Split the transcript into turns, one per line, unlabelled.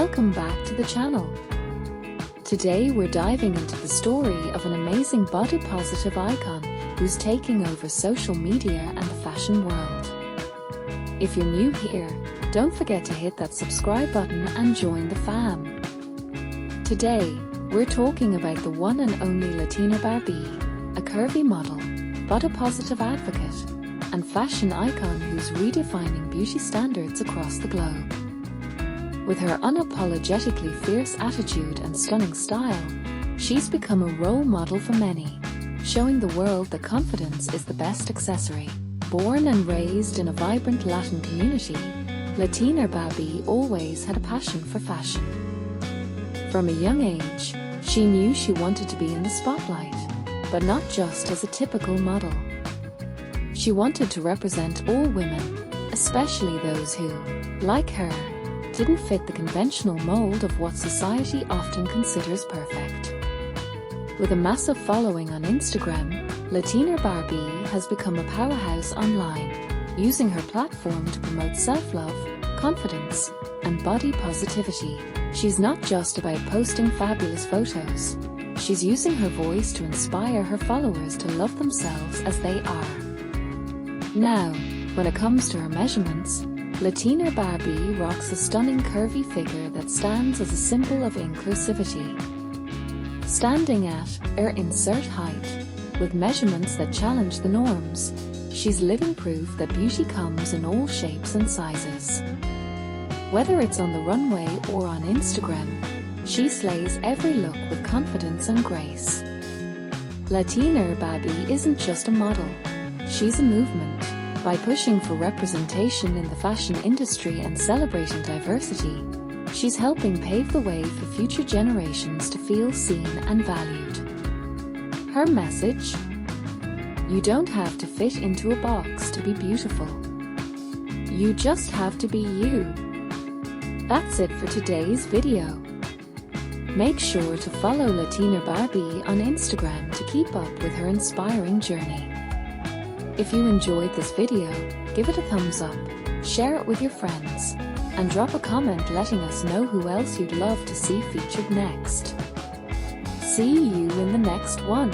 Welcome back to the channel. Today we're diving into the story of an amazing body positive icon who's taking over social media and the fashion world. If you're new here, don't forget to hit that subscribe button and join the fam. Today, we're talking about the one and only Latina Barbie, a curvy model, body positive advocate, and fashion icon who's redefining beauty standards across the globe. With her unapologetically fierce attitude and stunning style, she's become a role model for many, showing the world that confidence is the best accessory. Born and raised in a vibrant Latin community, Latina Barbie always had a passion for fashion. From a young age, she knew she wanted to be in the spotlight, but not just as a typical model. She wanted to represent all women, especially those who, like her, didn't fit the conventional mold of what society often considers perfect. With a massive following on Instagram, Latina Barbie has become a powerhouse online, using her platform to promote self-love, confidence, and body positivity. She's not just about posting fabulous photos. She's using her voice to inspire her followers to love themselves as they are. Now, when it comes to her measurements, Latina Barbie rocks a stunning curvy figure that stands as a symbol of inclusivity. Standing at insert height, with measurements that challenge the norms, she's living proof that beauty comes in all shapes and sizes. Whether it's on the runway or on Instagram, she slays every look with confidence and grace. Latina Barbie isn't just a model, she's a movement. By pushing for representation in the fashion industry and celebrating diversity, she's helping pave the way for future generations to feel seen and valued. Her message? You don't have to fit into a box to be beautiful. You just have to be you. That's it for today's video. Make sure to follow Latina Barbie on Instagram to keep up with her inspiring journey. If you enjoyed this video, give it a thumbs up, share it with your friends, and drop a comment letting us know who else you'd love to see featured next. See you in the next one.